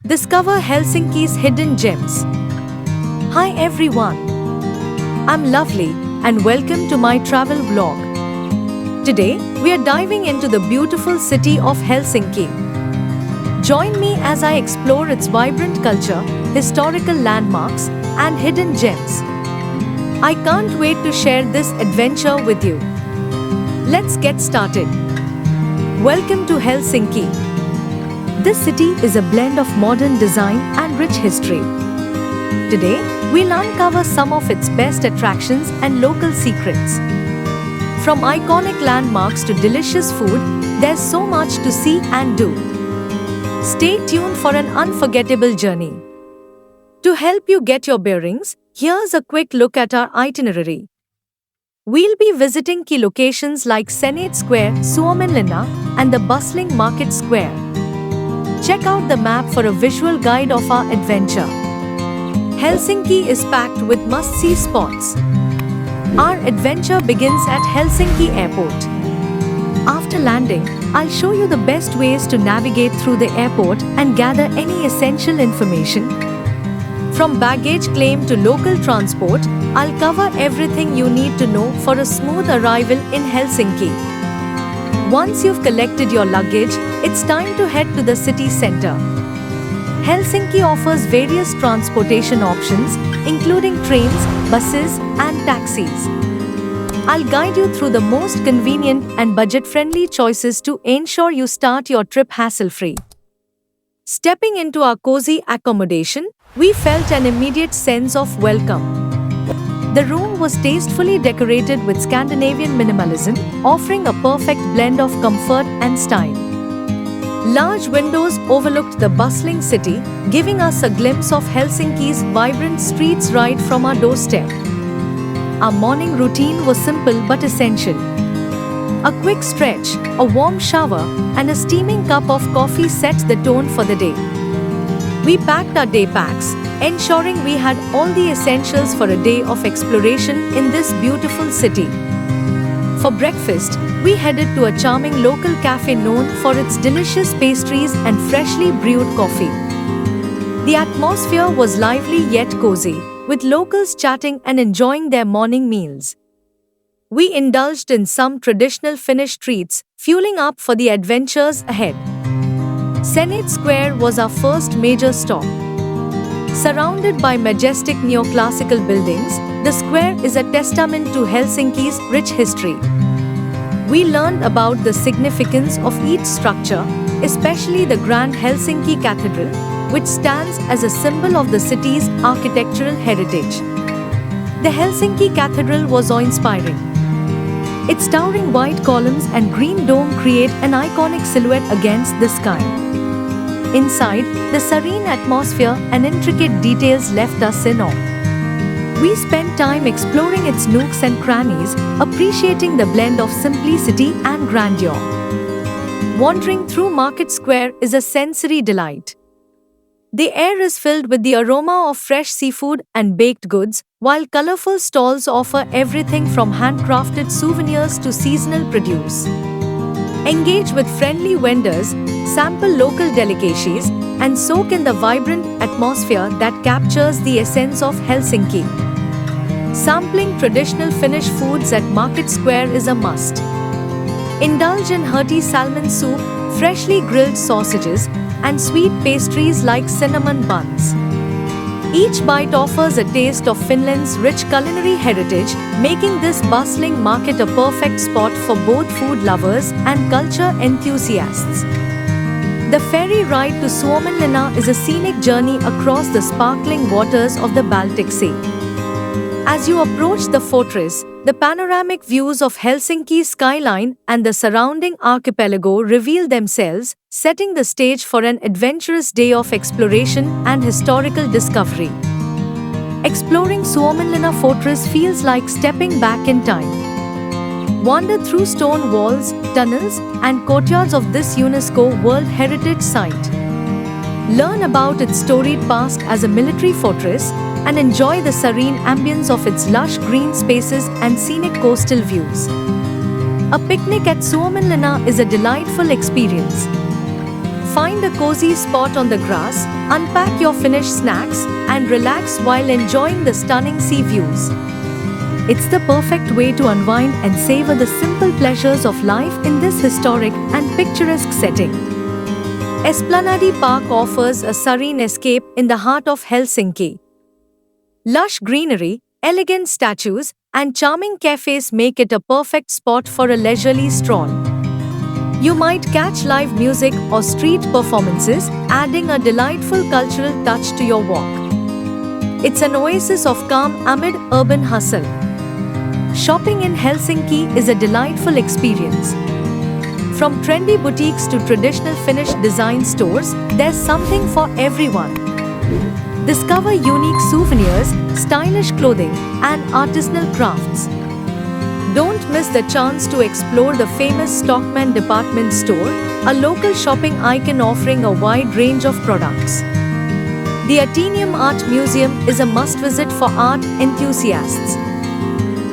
Discover Helsinki's hidden gems. Hi everyone, I'm Lovely and welcome to my travel vlog. Today, we are diving into the beautiful city of Helsinki. Join me as I explore its vibrant culture, historical landmarks, and hidden gems. I can't wait to share this adventure with you. Let's get started. Welcome to Helsinki. This city is a blend of modern design and rich history. Today, we'll uncover some of its best attractions and local secrets. From iconic landmarks to delicious food, there's so much to see and do. Stay tuned for an unforgettable journey. To help you get your bearings, here's a quick look at our itinerary. We'll be visiting key locations like Senate Square, Suomenlinna, and the bustling Market Square. Check out the map for a visual guide of our adventure. Helsinki is packed with must-see spots. Our adventure begins at Helsinki Airport. After landing, I'll show you the best ways to navigate through the airport and gather any essential information. From baggage claim to local transport, I'll cover everything you need to know for a smooth arrival in Helsinki. Once you've collected your luggage, it's time to head to the city center. Helsinki offers various transportation options, including trains, buses, and taxis. I'll guide you through the most convenient and budget-friendly choices to ensure you start your trip hassle-free. Stepping into our cozy accommodation, we felt an immediate sense of welcome. The room was tastefully decorated with Scandinavian minimalism, offering a perfect blend of comfort and style. Large windows overlooked the bustling city, giving us a glimpse of Helsinki's vibrant streets right from our doorstep. Our morning routine was simple but essential. A quick stretch, a warm shower, and a steaming cup of coffee set the tone for the day. We packed our day packs, ensuring we had all the essentials for a day of exploration in this beautiful city. For breakfast, we headed to a charming local cafe known for its delicious pastries and freshly brewed coffee. The atmosphere was lively yet cozy, with locals chatting and enjoying their morning meals. We indulged in some traditional Finnish treats, fueling up for the adventures ahead. Senate Square was our first major stop. Surrounded by majestic neoclassical buildings, the square is a testament to Helsinki's rich history. We learned about the significance of each structure, especially the Grand Helsinki Cathedral, which stands as a symbol of the city's architectural heritage. The Helsinki Cathedral was awe-inspiring. Its towering white columns and green dome create an iconic silhouette against the sky. Inside, the serene atmosphere and intricate details left us in awe. We spent time exploring its nooks and crannies, appreciating the blend of simplicity and grandeur. Wandering through Market Square is a sensory delight. The air is filled with the aroma of fresh seafood and baked goods, while colorful stalls offer everything from handcrafted souvenirs to seasonal produce. Engage with friendly vendors, sample local delicacies, and soak in the vibrant atmosphere that captures the essence of Helsinki. Sampling traditional Finnish foods at Market Square is a must. Indulge in hearty salmon soup, freshly grilled sausages, and sweet pastries like cinnamon buns. Each bite offers a taste of Finland's rich culinary heritage, making this bustling market a perfect spot for both food lovers and culture enthusiasts. The ferry ride to Suomenlinna is a scenic journey across the sparkling waters of the Baltic Sea. As you approach the fortress, the panoramic views of Helsinki's skyline and the surrounding archipelago reveal themselves, setting the stage for an adventurous day of exploration and historical discovery. Exploring Suomenlinna Fortress feels like stepping back in time. Wander through stone walls, tunnels, and courtyards of this UNESCO World Heritage Site. Learn about its storied past as a military fortress and enjoy the serene ambience of its lush green spaces and scenic coastal views. A picnic at Suomenlinna is a delightful experience. Find a cozy spot on the grass, Unpack your Finnish snacks and relax while enjoying the stunning sea views. It's the perfect way to unwind and savor the simple pleasures of life in this historic and picturesque setting. Esplanadi Park offers a serene escape in the heart of Helsinki. Lush greenery, elegant statues, and charming cafes make it a perfect spot for a leisurely stroll. You might catch live music or street performances, adding a delightful cultural touch to your walk. It's an oasis of calm amid urban hustle. Shopping in Helsinki is a delightful experience. From trendy boutiques to traditional Finnish design stores, there's something for everyone. Discover unique souvenirs, stylish clothing, and artisanal crafts. Don't miss the chance to explore the famous Stockmann department store, a local shopping icon offering a wide range of products. The Atheneum Art Museum is a must-visit for art enthusiasts.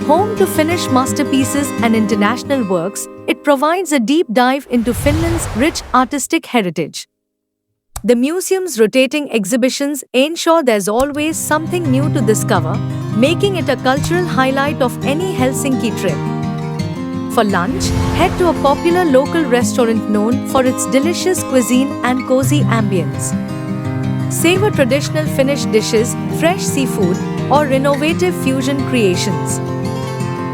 Home to Finnish masterpieces and international works, it provides a deep dive into Finland's rich artistic heritage. The museum's rotating exhibitions ensure there's always something new to discover, making it a cultural highlight of any Helsinki trip. For lunch, head to a popular local restaurant known for its delicious cuisine and cozy ambience. Savor traditional Finnish dishes, fresh seafood, or innovative fusion creations.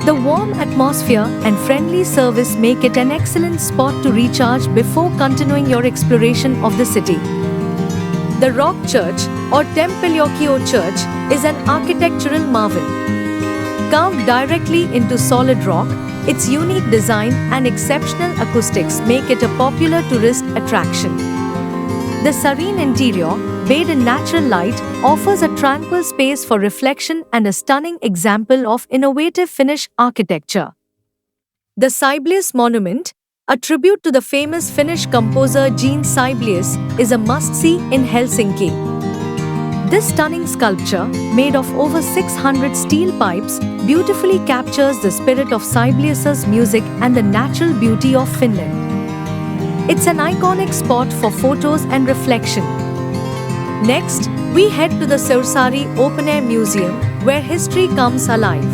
The warm atmosphere and friendly service make it an excellent spot to recharge before continuing your exploration of the city. The Rock Church, or Tempeljoki Church, is an architectural marvel. Carved directly into solid rock, its unique design and exceptional acoustics make it a popular tourist attraction. The serene interior, bathed in natural light, offers a tranquil space for reflection and a stunning example of innovative Finnish architecture. The Sibelius Monument, a tribute to the famous Finnish composer Jean Sibelius, is a must-see in Helsinki. This stunning sculpture, made of over 600 steel pipes, beautifully captures the spirit of Sibelius's music and the natural beauty of Finland. It's an iconic spot for photos and reflection. Next, we head to the Saurissaari Open-Air Museum, where history comes alive.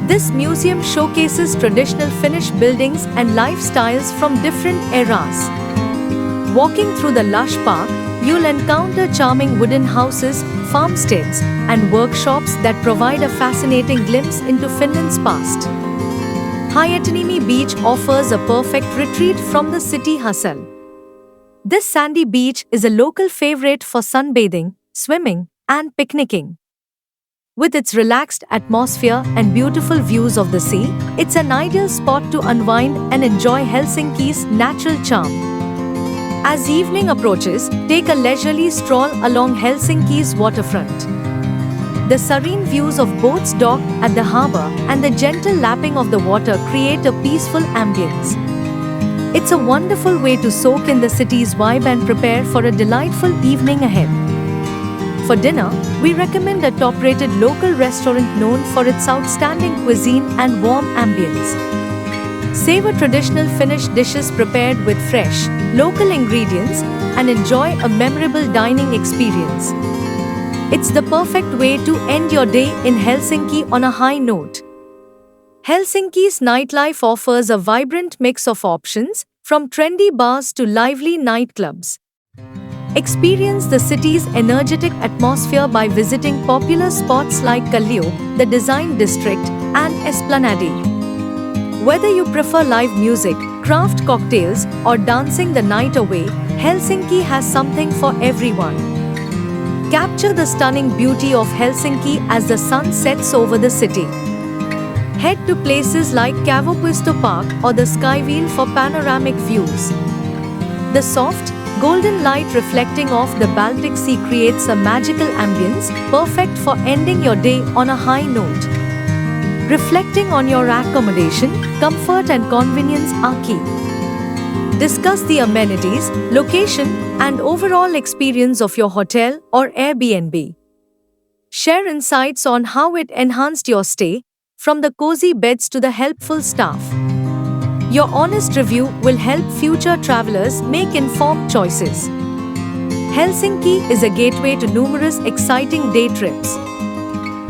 This museum showcases traditional Finnish buildings and lifestyles from different eras. Walking through the lush park, you'll encounter charming wooden houses, farmsteads, and workshops that provide a fascinating glimpse into Finland's past. Hyötyniemi Beach offers a perfect retreat from the city hustle. This sandy beach is a local favorite for sunbathing, swimming, and picnicking. With its relaxed atmosphere and beautiful views of the sea, it's an ideal spot to unwind and enjoy Helsinki's natural charm. As evening approaches, take a leisurely stroll along Helsinki's waterfront. The serene views of boats docked at the harbour and the gentle lapping of the water create a peaceful ambience. It's a wonderful way to soak in the city's vibe and prepare for a delightful evening ahead. For dinner, we recommend a top-rated local restaurant known for its outstanding cuisine and warm ambience. Savor traditional Finnish dishes prepared with fresh, local ingredients and enjoy a memorable dining experience. It's the perfect way to end your day in Helsinki on a high note. Helsinki's nightlife offers a vibrant mix of options, from trendy bars to lively nightclubs. Experience the city's energetic atmosphere by visiting popular spots like Kallio, the Design District, and Esplanadi. Whether you prefer live music, craft cocktails, or dancing the night away, Helsinki has something for everyone. Capture the stunning beauty of Helsinki as the sun sets over the city. Head to places like Kavopuisto Park or the Skywheel for panoramic views. The soft, golden light reflecting off the Baltic Sea creates a magical ambience, perfect for ending your day on a high note. Reflecting on your accommodation, comfort and convenience are key. Discuss the amenities, location, and overall experience of your hotel or Airbnb. Share insights on how it enhanced your stay, from the cozy beds to the helpful staff. Your honest review will help future travelers make informed choices. Helsinki is a gateway to numerous exciting day trips.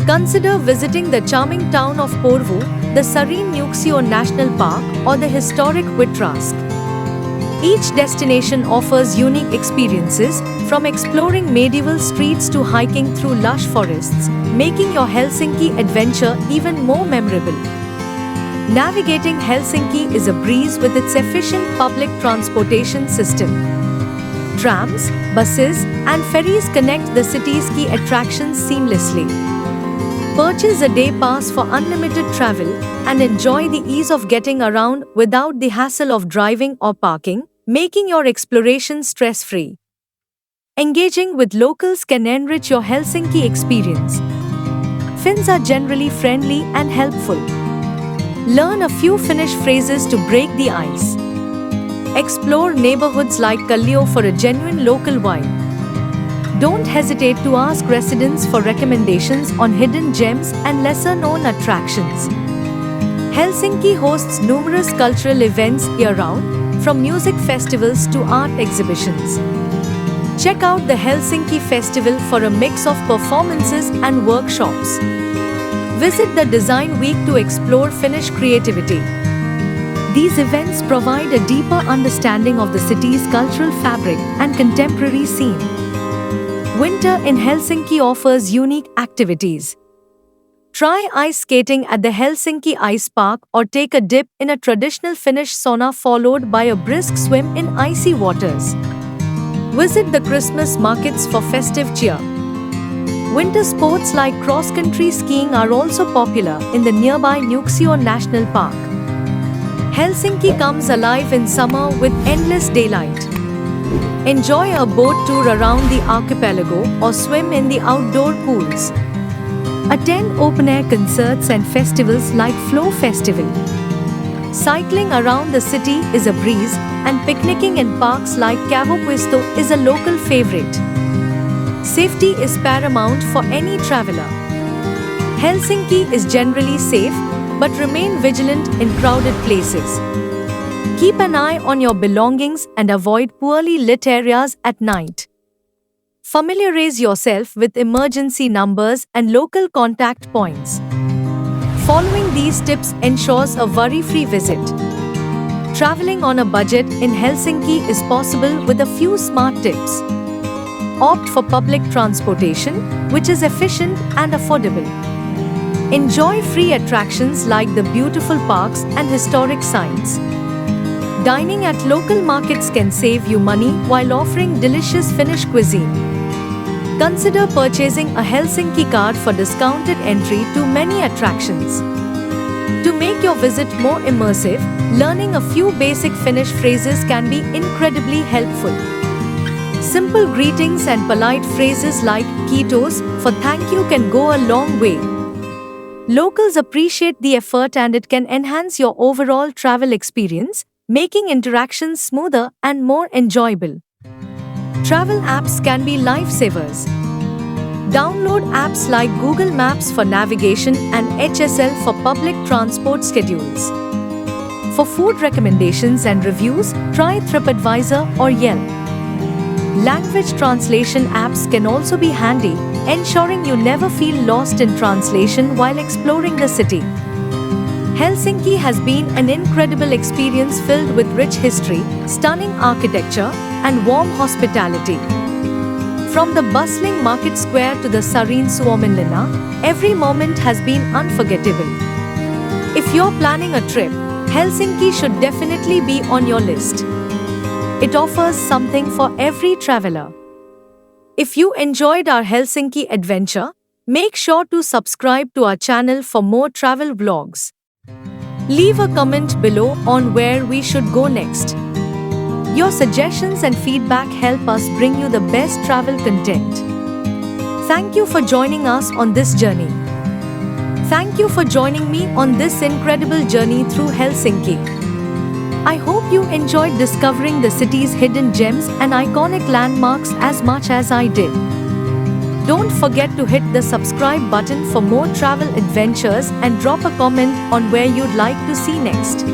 Consider visiting the charming town of Porvoo, the serene Nuuksio National Park, or the historic Hvittrask. Each destination offers unique experiences, from exploring medieval streets to hiking through lush forests, making your Helsinki adventure even more memorable. Navigating Helsinki is a breeze with its efficient public transportation system. Trams, buses, and ferries connect the city's key attractions seamlessly. Purchase a day pass for unlimited travel and enjoy the ease of getting around without the hassle of driving or parking, making your exploration stress-free. Engaging with locals can enrich your Helsinki experience. Finns are generally friendly and helpful. Learn a few Finnish phrases to break the ice. Explore neighborhoods like Kallio for a genuine local vibe. Don't hesitate to ask residents for recommendations on hidden gems and lesser-known attractions. Helsinki hosts numerous cultural events year-round, from music festivals to art exhibitions. Check out the Helsinki Festival for a mix of performances and workshops. Visit the Design Week to explore Finnish creativity. These events provide a deeper understanding of the city's cultural fabric and contemporary scene. Winter in Helsinki offers unique activities. Try ice skating at the Helsinki Ice Park or take a dip in a traditional Finnish sauna followed by a brisk swim in icy waters. Visit the Christmas markets for festive cheer. Winter sports like cross-country skiing are also popular in the nearby Nuuksio National Park. Helsinki comes alive in summer with endless daylight. Enjoy a boat tour around the archipelago or swim in the outdoor pools. Attend open-air concerts and festivals like Flow Festival. Cycling around the city is a breeze, and picnicking in parks like Kavopuisto is a local favorite. Safety is paramount for any traveler. Helsinki is generally safe, but remain vigilant in crowded places. Keep an eye on your belongings and avoid poorly lit areas at night. Familiarize yourself with emergency numbers and local contact points. Following these tips ensures a worry-free visit. Traveling on a budget in Helsinki is possible with a few smart tips. Opt for public transportation, which is efficient and affordable. Enjoy free attractions like the beautiful parks and historic sites. Dining at local markets can save you money while offering delicious Finnish cuisine. Consider purchasing a Helsinki card for discounted entry to many attractions. To make your visit more immersive, learning a few basic Finnish phrases can be incredibly helpful. Simple greetings and polite phrases like "kiitos" for thank you can go a long way. Locals appreciate the effort and it can enhance your overall travel experience, making interactions smoother and more enjoyable. Travel apps can be lifesavers. Download apps like Google Maps for navigation and HSL for public transport schedules. For food recommendations and reviews, try TripAdvisor or Yelp. Language translation apps can also be handy, ensuring you never feel lost in translation while exploring the city. Helsinki has been an incredible experience filled with rich history, stunning architecture, and warm hospitality. From the bustling market square to the serene Suomenlinna, every moment has been unforgettable. If you're planning a trip, Helsinki should definitely be on your list. It offers something for every traveler. If you enjoyed our Helsinki adventure, make sure to subscribe to our channel for more travel vlogs. Leave a comment below on where we should go next. Your suggestions and feedback help us bring you the best travel content. Thank you for joining us on this journey. Thank you for joining me on this incredible journey through Helsinki. I hope you enjoyed discovering the city's hidden gems and iconic landmarks as much as I did. Don't forget to hit the subscribe button for more travel adventures and drop a comment on where you'd like to see next.